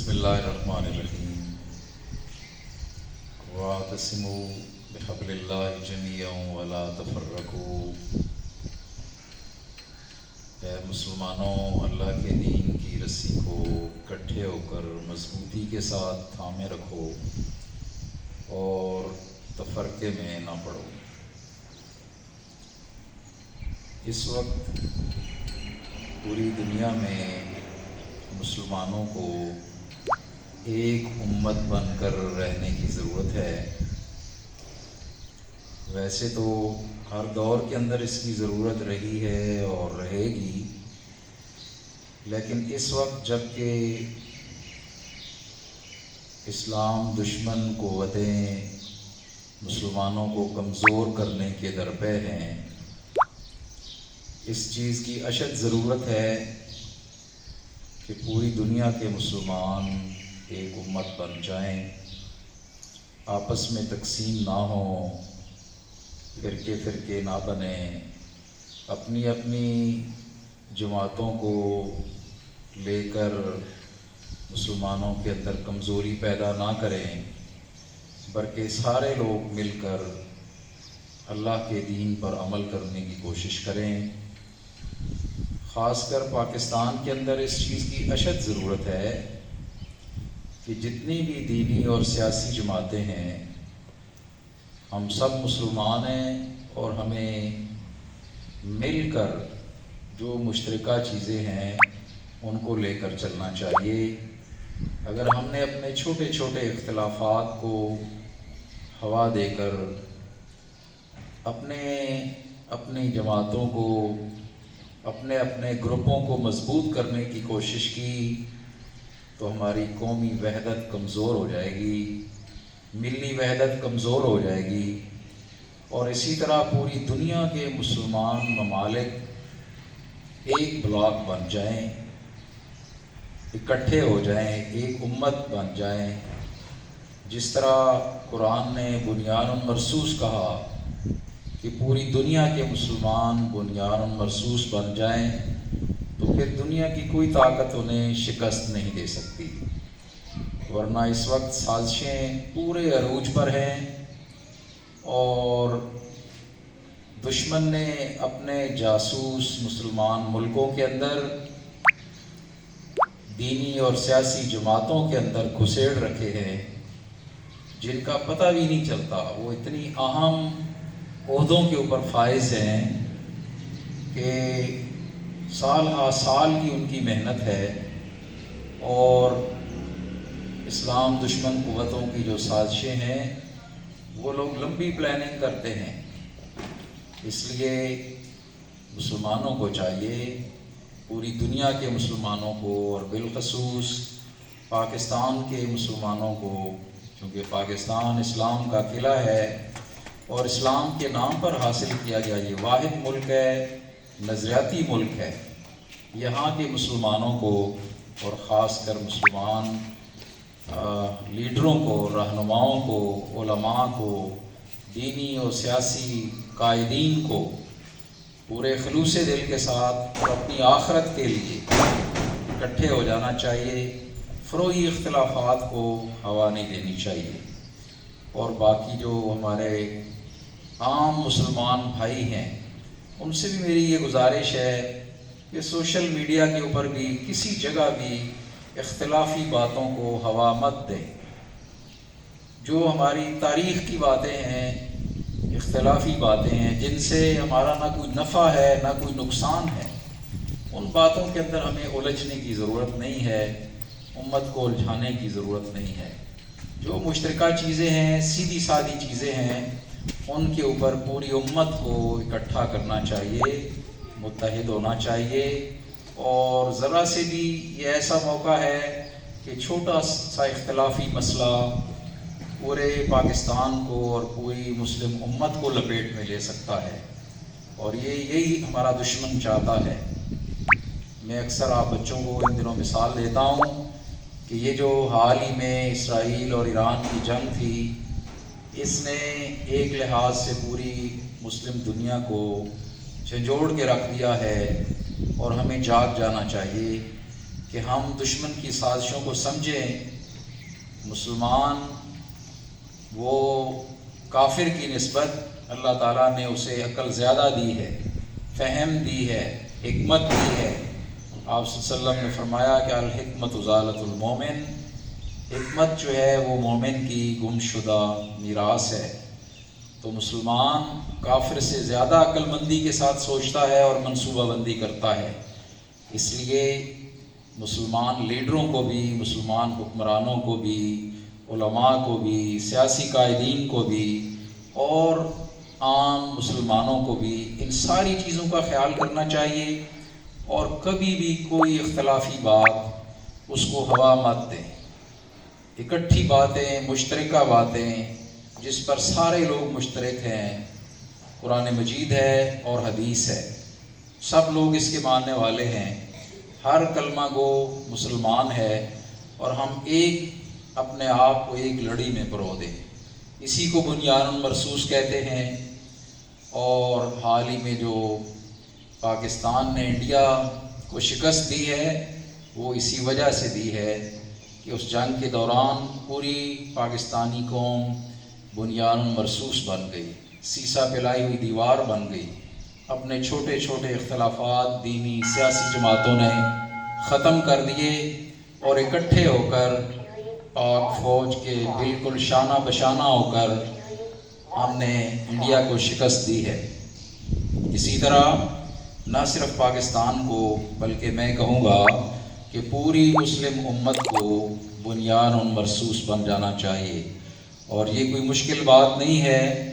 بسم اللہ الرحمن الرحیم واعتصموا بحبل اللہ جمیعا ولا تفرقوا۔ اے مسلمانوں، اللہ کے دین کی رسی کو اکٹھے ہو کر مضبوطی کے ساتھ تھامے رکھو اور تفرقے میں نہ پڑو۔ اس وقت پوری دنیا میں مسلمانوں کو ایک امت بن کر رہنے کی ضرورت ہے۔ ویسے تو ہر دور کے اندر اس کی ضرورت رہی ہے اور رہے گی، لیکن اس وقت جب کہ اسلام دشمن قوتیں مسلمانوں کو کمزور کرنے کے درپے ہیں، اس چیز کی اشد ضرورت ہے کہ پوری دنیا کے مسلمان ایک امت بن جائیں، آپس میں تقسیم نہ ہوں، فرقے فرقے نہ بنیں، اپنی اپنی جماعتوں کو لے کر مسلمانوں کے اندر کمزوری پیدا نہ کریں، بلکہ سارے لوگ مل کر اللہ کے دین پر عمل کرنے کی کوشش کریں۔ خاص کر پاکستان کے اندر اس چیز کی اشد ضرورت ہے کہ جتنی بھی دینی اور سیاسی جماعتیں ہیں، ہم سب مسلمان ہیں اور ہمیں مل کر جو مشترکہ چیزیں ہیں ان کو لے کر چلنا چاہیے۔ اگر ہم نے اپنے چھوٹے چھوٹے اختلافات کو ہوا دے کر اپنی جماعتوں کو، اپنے گروپوں کو مضبوط کرنے کی کوشش کی تو ہماری قومی وحدت کمزور ہو جائے گی، ملی وحدت کمزور ہو جائے گی، اور اسی طرح پوری دنیا کے مسلمان ممالک ایک بلاک بن جائیں، اکٹھے ہو جائیں، ایک امت بن جائیں۔ جس طرح قرآن نے بنیان مرصوص کہا کہ پوری دنیا کے مسلمان بنیان مرصوص بن جائیں، تو پھر دنیا کی کوئی طاقت انہیں شکست نہیں دے سکتی، ورنہ اس وقت سازشیں پورے عروج پر ہیں اور دشمن نے اپنے جاسوس مسلمان ملکوں کے اندر دینی اور سیاسی جماعتوں کے اندر گھسیڑ رکھے ہیں، جن کا پتہ بھی نہیں چلتا۔ وہ اتنی اہم عہدوں کے اوپر فائز ہیں کہ سال ہا سال کی ان کی محنت ہے، اور اسلام دشمن قوتوں کی جو سازشیں ہیں وہ لوگ لمبی پلاننگ کرتے ہیں۔ اس لیے مسلمانوں کو چاہیے، پوری دنیا کے مسلمانوں کو اور بالخصوص پاکستان کے مسلمانوں کو، کیونکہ پاکستان اسلام کا قلعہ ہے اور اسلام کے نام پر حاصل کیا گیا یہ واحد ملک ہے، نظریاتی ملک ہے۔ یہاں کے مسلمانوں کو اور خاص کر مسلمان لیڈروں کو، رہنماؤں کو، علماء کو، دینی اور سیاسی قائدین کو پورے خلوص دل کے ساتھ اور اپنی آخرت کے لیے اکٹھے ہو جانا چاہیے۔ فروئی اختلافات کو ہوا نہیں دینی چاہیے، اور باقی جو ہمارے عام مسلمان بھائی ہیں ان سے بھی میری یہ گزارش ہے کہ سوشل میڈیا کے اوپر بھی کسی جگہ بھی اختلافی باتوں کو ہوا مت دیں۔ جو ہماری تاریخ کی باتیں ہیں، اختلافی باتیں ہیں جن سے ہمارا نہ کوئی نفع ہے نہ کوئی نقصان ہے، ان باتوں کے اندر ہمیں الجھنے کی ضرورت نہیں ہے، امت کو الجھانے کی ضرورت نہیں ہے۔ جو مشترکہ چیزیں ہیں، سیدھی سادھی چیزیں ہیں، ان کے اوپر پوری امت کو اکٹھا کرنا چاہیے، متحد ہونا چاہیے، اور ذرا سے بھی یہ ایسا موقع ہے کہ چھوٹا سا اختلافی مسئلہ پورے پاکستان کو اور پوری مسلم امت کو لپیٹ میں لے سکتا ہے، اور یہی ہمارا دشمن چاہتا ہے۔ میں اکثر آپ بچوں کو ان دنوں مثال دیتا ہوں کہ یہ جو حال ہی میں اسرائیل اور ایران کی جنگ تھی، اس نے ایک لحاظ سے پوری مسلم دنیا کو جھنجھوڑ کے رکھ دیا ہے، اور ہمیں جاگ جانا چاہیے کہ ہم دشمن کی سازشوں کو سمجھیں۔ مسلمان وہ کافر کی نسبت اللہ تعالیٰ نے اسے عقل زیادہ دی ہے، فہم دی ہے، حکمت دی ہے۔ آپ صلی اللہ علیہ وسلم نے فرمایا کہ الحکمت ضالۃ المومن، حکمت جو ہے وہ مومن کی گم شدہ میراث ہے۔ تو مسلمان کافر سے زیادہ عقل مندی کے ساتھ سوچتا ہے اور منصوبہ بندی کرتا ہے۔ اس لیے مسلمان لیڈروں کو بھی، مسلمان حکمرانوں کو بھی، علماء کو بھی، سیاسی قائدین کو بھی اور عام مسلمانوں کو بھی ان ساری چیزوں کا خیال کرنا چاہیے، اور کبھی بھی کوئی اختلافی بات اس کو ہوا مت دیں۔ اکٹھی باتیں، مشترکہ باتیں جس پر سارے لوگ مشترک ہیں، قرآن مجید ہے اور حدیث ہے، سب لوگ اس کے ماننے والے ہیں، ہر کلمہ گو مسلمان ہے، اور ہم ایک اپنے آپ کو ایک لڑی میں پرو دیں، اسی کو بنیان مرصوص کہتے ہیں۔ اور حال ہی میں جو پاکستان نے انڈیا کو شکست دی ہے وہ اسی وجہ سے دی ہے کہ اس جنگ کے دوران پوری پاکستانی قوم بنیان مرصوص بن گئی، سیسا پلائی ہوئی دیوار بن گئی۔ اپنے چھوٹے چھوٹے اختلافات دینی سیاسی جماعتوں نے ختم کر دیے اور اکٹھے ہو کر پاک فوج کے بالکل شانہ بشانہ ہو کر ہم نے انڈیا کو شکست دی ہے۔ اسی طرح نہ صرف پاکستان کو بلکہ میں کہوں گا کہ پوری مسلم امت کو بنیان مرصوص بن جانا چاہیے، اور یہ کوئی مشکل بات نہیں ہے۔